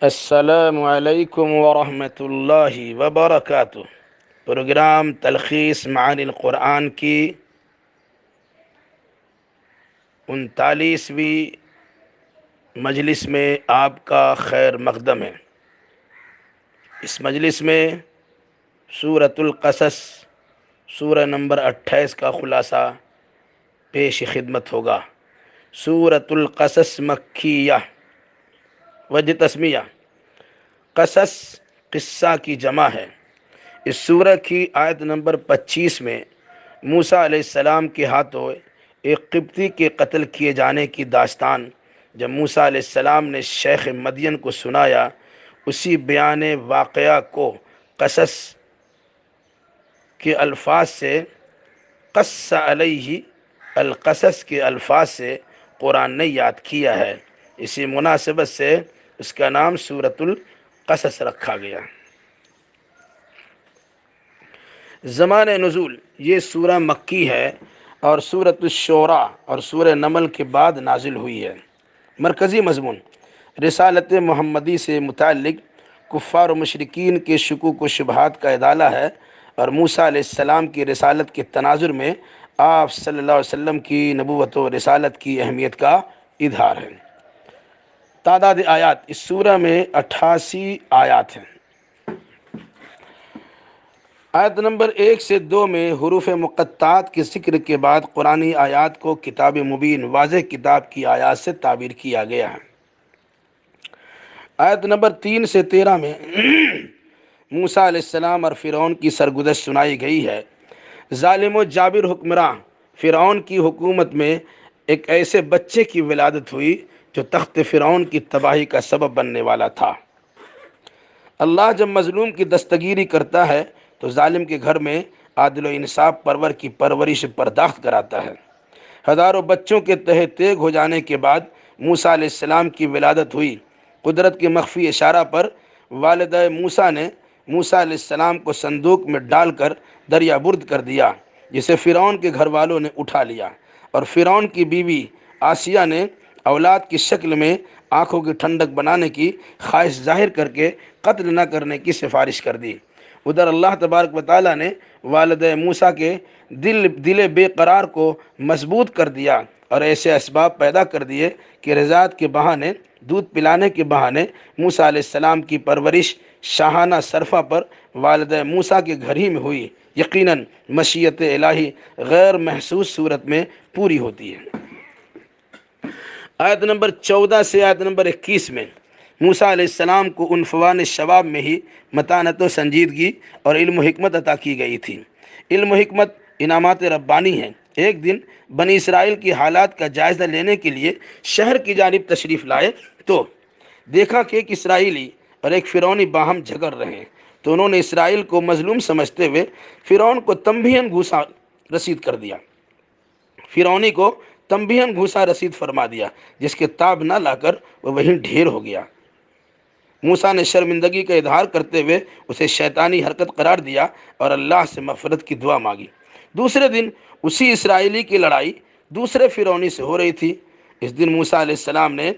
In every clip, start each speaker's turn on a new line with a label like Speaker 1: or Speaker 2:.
Speaker 1: السلام علیکم ورحمۃ اللہ وبرکاتہ۔ پروگرام تلخیص معانی القرآن کی 39ویں مجلس میں آپ کا خیر مقدم ہے۔ اس مجلس میں سورۃ القصص سورہ نمبر 28 کا خلاصہ پیش خدمت ہوگا۔ سورۃ القصص مکیہ، وجہ تسمیہ قصص قصہ کی جمع ہے۔ اس سورہ کی آیت نمبر 25 میں موسیٰ علیہ السلام کے ہاتھوں ایک قبطی کے قتل کیے جانے کی داستان جب موسیٰ علیہ السلام نے شیخ مدین کو سنایا، اسی بیان واقعہ کو قصص کے الفاظ سے قص علیہ القصص کے الفاظ سے قرآن نے یاد کیا ہے۔ اسی مناسبت سے اس کا نام سورۃ القصص رکھا گیا۔ زمان نزول، یہ سورہ مکی ہے اور سورۃ الشعراء اور سورہ نمل کے بعد نازل ہوئی ہے۔ مرکزی مضمون رسالت محمدی سے متعلق کفار و مشرکین کے شکوک و شبہات کا ازالہ ہے اور موسیٰ علیہ السلام کی رسالت کے تناظر میں آپ صلی اللہ علیہ وسلم کی نبوت و رسالت کی اہمیت کا اظہار ہے۔ تعداد آیات، اس سورہ میں 88 آیات ہیں۔ آیت نمبر 1 سے 2 میں حروف مقطعات کے ذکر کے بعد قرآنی آیات کو کتاب مبین، واضح کتاب کی آیات سے تعبیر کیا گیا ہے۔ آیت نمبر 3 سے 13 میں موسیٰ علیہ السلام اور فرعون کی سرگزشت سنائی گئی ہے۔ ظالم و جابر حکمراں فرعون کی حکومت میں ایک ایسے بچے کی ولادت ہوئی جو تخت فرعون کی تباہی کا سبب بننے والا تھا۔ اللہ جب مظلوم کی دستگیری کرتا ہے تو ظالم کے گھر میں عادل و انصاف پرور کی پرورش پرداخت کراتا ہے۔ ہزاروں بچوں کے تہہ تیگ ہو جانے کے بعد موسیٰ علیہ السلام کی ولادت ہوئی۔ قدرت کے مخفی اشارہ پر والدہ موسیٰ نے موسیٰ علیہ السلام کو صندوق میں ڈال کر دریا برد کر دیا، جسے فرعون کے گھر والوں نے اٹھا لیا، اور فرعون کی بیوی آسیہ نے اولاد کی شکل میں آنکھوں کی ٹھنڈک بنانے کی خواہش ظاہر کر کے قتل نہ کرنے کی سفارش کر دی۔ ادھر اللہ تبارک و تعالیٰ نے والدہ موسیٰ کے دل بے قرار کو مضبوط کر دیا اور ایسے اسباب پیدا کر دیے کہ رضاعت کے بہانے، دودھ پلانے کے بہانے موسیٰ علیہ السلام کی پرورش شاہانہ صرفہ پر والدہ موسیٰ کے گھر ہی میں ہوئی۔ یقیناً مشیت الہی غیر محسوس صورت میں پوری ہوتی ہے۔ آیت نمبر 14 سے آیت نمبر 21 میں موسیٰ علیہ السلام کو عنفوان شباب میں ہی متانت و سنجیدگی اور علم و حکمت عطا کی گئی تھی۔ علم و حکمت انعامات ربانی ہیں۔ ایک دن بنی اسرائیل کی حالات کا جائزہ لینے کے لیے شہر کی جانب تشریف لائے تو دیکھا کہ ایک اسرائیلی اور ایک فرعونی باہم جھگڑ رہے ہیں، تو انہوں نے اسرائیل کو مظلوم سمجھتے ہوئے فرعون کو تنبیہاً گھوسا رسید کر دیا۔ فرعونی کو تنبیہاً گھوسا رسید فرما دیا، جس کے تاب نہ لا کر وہ وہیں ڈھیر ہو گیا۔ موسیٰ نے شرمندگی کا اظہار کرتے ہوئے اسے شیطانی حرکت قرار دیا اور اللہ سے مغفرت کی دعا مانگی۔ دوسرے دن اسی اسرائیلی کی لڑائی دوسرے فرعونی سے ہو رہی تھی۔ اس دن موسیٰ علیہ السلام نے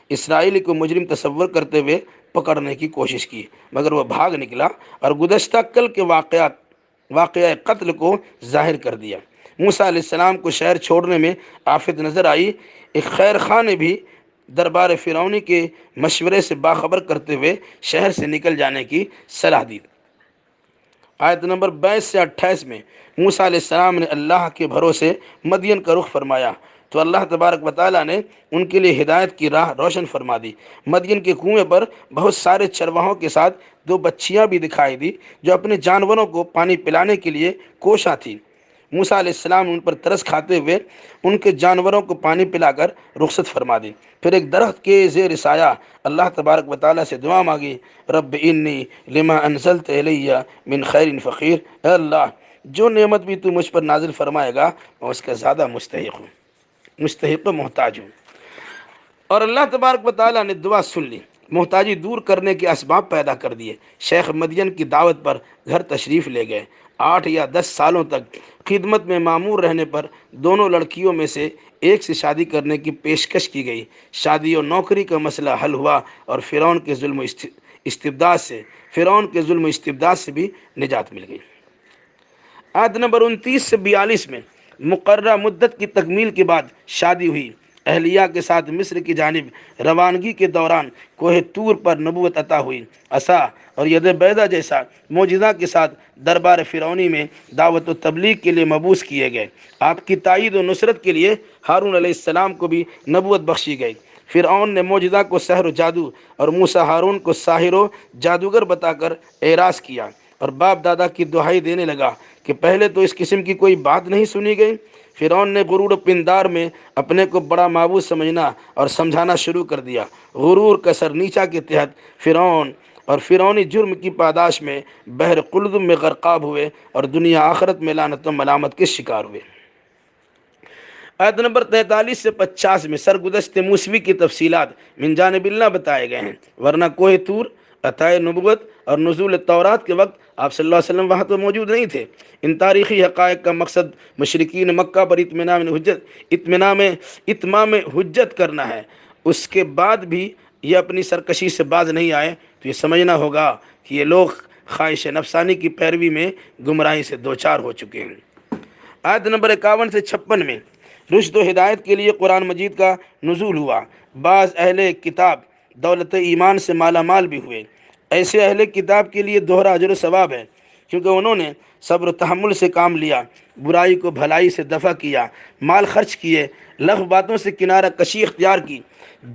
Speaker 1: اسرائیلی کو مجرم تصور کرتے ہوئے پکڑنے کی کوشش کی، مگر وہ بھاگ نکلا اور گزشتہ کل کے واقعہ قتل کو ظاہر کر دیا۔ موسیٰ علیہ السلام کو شہر چھوڑنے میں آفت نظر آئی۔ ایک خیر خواہ نے بھی دربار فرعونی کے مشورے سے باخبر کرتے ہوئے شہر سے نکل جانے کی صلاح دی۔ آیت نمبر 22 سے 28 میں موسیٰ علیہ السلام نے اللہ کے بھروسے مدین کا رخ فرمایا تو اللہ تبارک و تعالیٰ نے ان کے لیے ہدایت کی راہ روشن فرما دی۔ مدین کے کنویں پر بہت سارے چرواہوں کے ساتھ 2 بچیاں بھی دکھائی دی جو اپنے جانوروں کو پانی پلانے کے لیے کوشاں تھیں۔ موسیٰ علیہ السلام نے ان پر ترس کھاتے ہوئے ان کے جانوروں کو پانی پلا کر رخصت فرما دی۔ پھر ایک درخت کے زیر سایہ اللہ تبارک و تعالیٰ سے دعا مانگی، رب انی لما انزلت الی من خیر فقیر، اے اللہ جو نعمت بھی تو مجھ پر نازل فرمائے گا میں اس کا زیادہ مستحق و محتاج ہوں۔ اور اللہ تبارک و تعالیٰ نے دعا سن لی، محتاجی دور کرنے کے اسباب پیدا کر دیے۔ شیخ مدین کی دعوت پر گھر تشریف لے گئے۔ 8 یا 10 سالوں تک خدمت میں معمور رہنے پر دونوں لڑکیوں میں سے ایک سے شادی کرنے کی پیشکش کی گئی۔ شادی اور نوکری کا مسئلہ حل ہوا اور فرعون کے ظلم و استبداد سے بھی نجات مل گئی۔ آیت نمبر 29 سے 42 میں مقررہ مدت کی تکمیل کے بعد شادی ہوئی۔ اہلیہ کے ساتھ مصر کی جانب روانگی کے دوران کوہ طور پر نبوت عطا ہوئی۔ عصا اور ید بیضا جیسا معجزہ کے ساتھ دربار فرعونی میں دعوت و تبلیغ کے لیے مبعوث کیے گئے۔ آپ کی تائید و نصرت کے لیے ہارون علیہ السلام کو بھی نبوت بخشی گئی۔ فرعون نے معجزہ کو سحر و جادو اور موسیٰ ہارون کو ساحر و جادوگر بتا کر اعراض کیا اور باپ دادا کی دہائی دینے لگا کہ پہلے تو اس قسم کی کوئی بات نہیں سنی گئی۔ فرعون نے غرور و پندار میں اپنے کو بڑا معبود سمجھنا اور سمجھانا شروع کر دیا۔ غرور کا سر نیچا کے تحت فرعون اور فرعونی جرم کی پاداش میں بحر قلزم میں غرقاب ہوئے اور دنیا آخرت میں لعنت و ملامت کے شکار ہوئے۔ آیت نمبر 43 سے 50 میں سرگزشت موسوی کی تفصیلات من جانب اللہ بتائے گئے ہیں، ورنہ کوہ طور، عطائے نبوت اور نزول تورات کے وقت آپ صلی اللہ علیہ وسلم وہاں تو موجود نہیں تھے۔ ان تاریخی حقائق کا مقصد مشرکین مکہ پر اتمام حجت کرنا ہے۔ اس کے بعد بھی یہ اپنی سرکشی سے باز نہیں آئے تو یہ سمجھنا ہوگا کہ یہ لوگ خواہش نفسانی کی پیروی میں گمراہی سے دوچار ہو چکے ہیں۔ آیت نمبر 51 سے 56 میں رشد و ہدایت کے لیے قرآن مجید کا نزول ہوا۔ بعض اہل کتاب دولت ایمان سے مالا مال بھی ہوئے۔ ایسے اہل کتاب کے لیے دوہرا اجر و ثواب ہے، کیونکہ انہوں نے صبر و تحمل سے کام لیا، برائی کو بھلائی سے دفع کیا، مال خرچ کیے، لغو باتوں سے کنارہ کشی اختیار کی،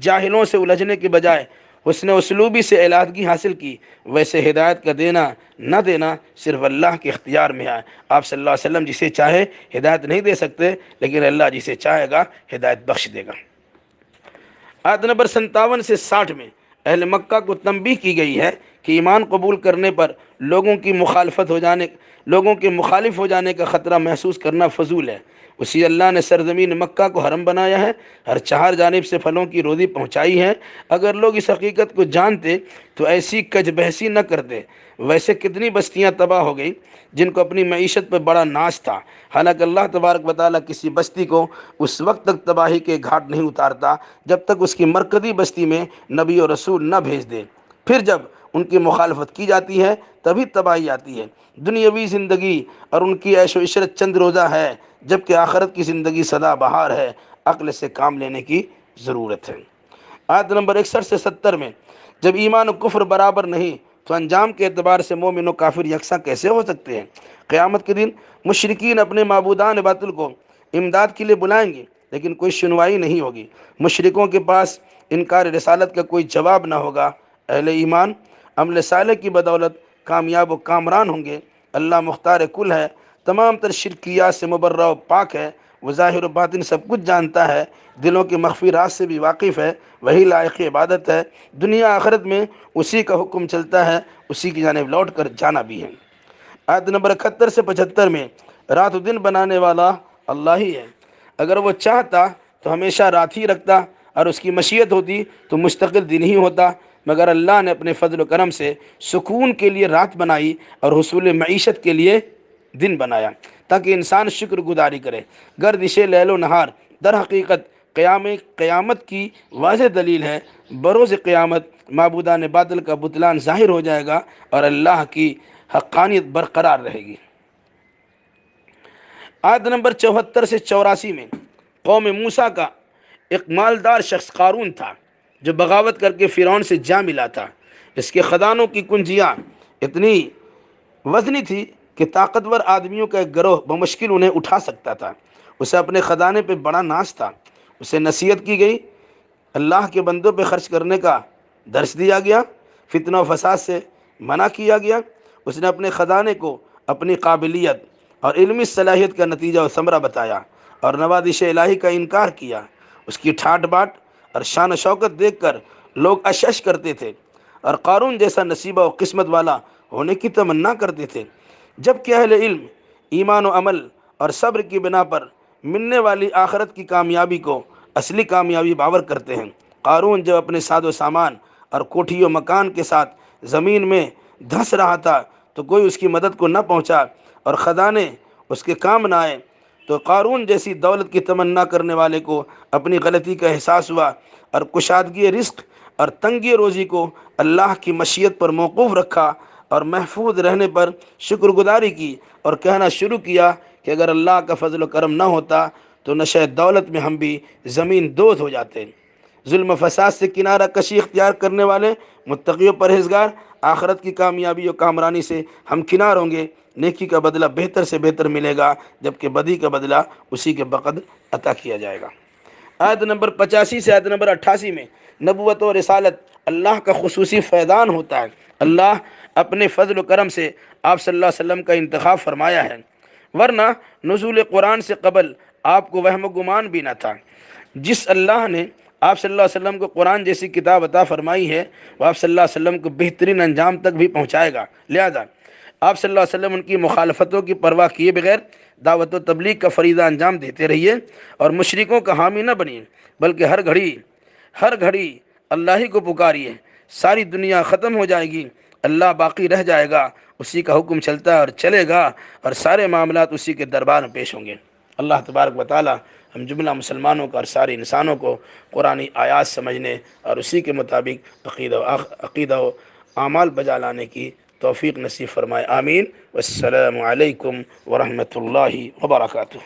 Speaker 1: جاہلوں سے الجھنے کے بجائے حسن اسلوبی سے علیحدگی حاصل کی۔ ویسے ہدایت کا دینا نہ دینا صرف اللہ کے اختیار میں ہے۔ آپ صلی اللہ علیہ وسلم جسے چاہے ہدایت نہیں دے سکتے، لیکن اللہ جسے چاہے گا ہدایت بخش دے گا۔ آیت نمبر 57 سے 60 میں اہل مکہ کو تنبیہ کی گئی ہے کہ ایمان قبول کرنے پر لوگوں کے مخالف ہو جانے کا خطرہ محسوس کرنا فضول ہے۔ اسی اللہ نے سرزمین مکہ کو حرم بنایا ہے، ہر چہار جانب سے پھلوں کی روزی پہنچائی ہے۔ اگر لوگ اس حقیقت کو جانتے تو ایسی کج بحثی نہ کرتے۔ ویسے کتنی بستیاں تباہ ہو گئی جن کو اپنی معیشت پہ بڑا ناز تھا، حالانکہ اللہ تبارک و تعالیٰ کسی بستی کو اس وقت تک تباہی کے گھاٹ نہیں اتارتا جب تک اس کی مرکزی بستی میں نبی اور رسول نہ بھیج دے۔ پھر جب ان کی مخالفت کی جاتی ہے تبھی تباہی آتی ہے۔ دنیاوی زندگی اور ان کی عیش و عشرت چند روزہ ہے، جبکہ آخرت کی زندگی سدا بہار ہے۔ عقل سے کام لینے کی ضرورت ہے۔ آیت نمبر 61 سے 70 میں جب ایمان و کفر برابر نہیں تو انجام کے اعتبار سے مومن و کافر یکساں کیسے ہو سکتے ہیں؟ قیامت کے دن مشرکین اپنے معبودان باطل کو امداد کے لیے بلائیں گے، لیکن کوئی سنوائی نہیں ہوگی۔ مشرکوں کے پاس انکار رسالت کا کوئی جواب نہ ہوگا۔ اہل ایمان عمل صالح کی بدولت کامیاب و کامران ہوں گے۔ اللہ مختار کل ہے، تمام تر شرکیات سے مبرہ و پاک ہے۔ وہ ظاہر و باطن سب کچھ جانتا ہے، دلوں کے مخفی راز سے بھی واقف ہے۔ وہی لائق عبادت ہے۔ دنیا آخرت میں اسی کا حکم چلتا ہے، اسی کی جانب لوٹ کر جانا بھی ہے۔ آیت نمبر 71 سے 75 میں رات و دن بنانے والا اللہ ہی ہے۔ اگر وہ چاہتا تو ہمیشہ رات ہی رکھتا، اور اس کی مشیت ہوتی تو مستقل دن ہی ہوتا، مگر اللہ نے اپنے فضل و کرم سے سکون کے لیے رات بنائی اور حصول معیشت کے لیے دن بنایا تاکہ انسان شکر گزاری کرے۔ گردش لیل و نہار در حقیقت قیامت کی واضح دلیل ہے۔ بروز قیامت معبودان باطل کا بطلان ظاہر ہو جائے گا اور اللہ کی حقانیت برقرار رہے گی۔ آیت نمبر 74 سے 84 میں قوم موسیٰ کا ایک مالدار شخص قارون تھا جو بغاوت کر کے فرعون سے جا ملا تھا۔ اس کے خزانوں کی کنجیاں اتنی وزنی تھی کہ طاقتور آدمیوں کا ایک گروہ بمشکل انہیں اٹھا سکتا تھا۔ اسے اپنے خزانے پہ بڑا ناز تھا۔ اسے نصیحت کی گئی، اللہ کے بندوں پہ خرچ کرنے کا درس دیا گیا، فتنہ و فساد سے منع کیا گیا۔ اس نے اپنے خزانے کو اپنی قابلیت اور علمی صلاحیت کا نتیجہ و ثمرہ بتایا اور نوازش الہی کا انکار کیا۔ اس کی ٹھاٹ باٹ اور شان و شوکت دیکھ کر لوگ اشش کرتے تھے اور قارون جیسا نصیبہ و قسمت والا ہونے کی تمنا کرتے تھے، جبکہ اہل علم ایمان و عمل اور صبر کی بنا پر ملنے والی آخرت کی کامیابی کو اصلی کامیابی باور کرتے ہیں۔ قارون جب اپنے ساز و سامان اور کوٹھی و مکان کے ساتھ زمین میں دھس رہا تھا تو کوئی اس کی مدد کو نہ پہنچا اور خزانے اس کے کام نہ آئے۔ تو قارون جیسی دولت کی تمنا کرنے والے کو اپنی غلطی کا احساس ہوا، اور کشادگی رزق اور تنگی روزی کو اللہ کی مشیت پر موقوف رکھا، اور محفوظ رہنے پر شکر گزاری کی، اور کہنا شروع کیا کہ اگر اللہ کا فضل و کرم نہ ہوتا تو نشہ دولت میں ہم بھی زمین دوز ہو جاتے۔ ظلم و فساد سے کنارہ کشی اختیار کرنے والے متقی و پرہیزگار آخرت کی کامیابی و کامرانی سے ہمکنار ہوں گے۔ نیکی کا بدلہ بہتر سے بہتر ملے گا، جبکہ بدی کا بدلہ اسی کے بقد عطا کیا جائے گا۔ آیت نمبر 85 سے آیت نمبر 88 میں نبوت و رسالت اللہ کا خصوصی فیضان ہوتا ہے۔ اللہ اپنے فضل و کرم سے آپ صلی اللہ علیہ وسلم کا انتخاب فرمایا ہے، ورنہ نزول قرآن سے قبل آپ کو وہم و گمان بھی نہ تھا۔ جس اللہ نے آپ صلی اللہ علیہ وسلم کو قرآن جیسی کتاب عطا فرمائی ہے، وہ آپ صلی اللہ علیہ وسلم کو بہترین انجام تک بھی پہنچائے گا۔ لہذا آپ صلی اللہ علیہ وسلم ان کی مخالفتوں کی پرواہ کیے بغیر دعوت و تبلیغ کا فریضہ انجام دیتے رہیے، اور مشرکوں کا حامی نہ بنیے، بلکہ ہر گھڑی اللہ ہی کو پکاریے۔ ساری دنیا ختم ہو جائے گی، اللہ باقی رہ جائے گا، اسی کا حکم چلتا ہے اور چلے گا، اور سارے معاملات اسی کے دربار میں پیش ہوں گے۔ اللہ تبارک و تعالی ہم جملہ مسلمانوں کو اور سارے انسانوں کو قرآنی آیات سمجھنے اور اسی کے مطابق عقیدہ و اعمال بجا لانے کی توفیق نصیب فرمائے، آمین۔ والسلام علیکم ورحمۃ اللہ وبرکاتہ۔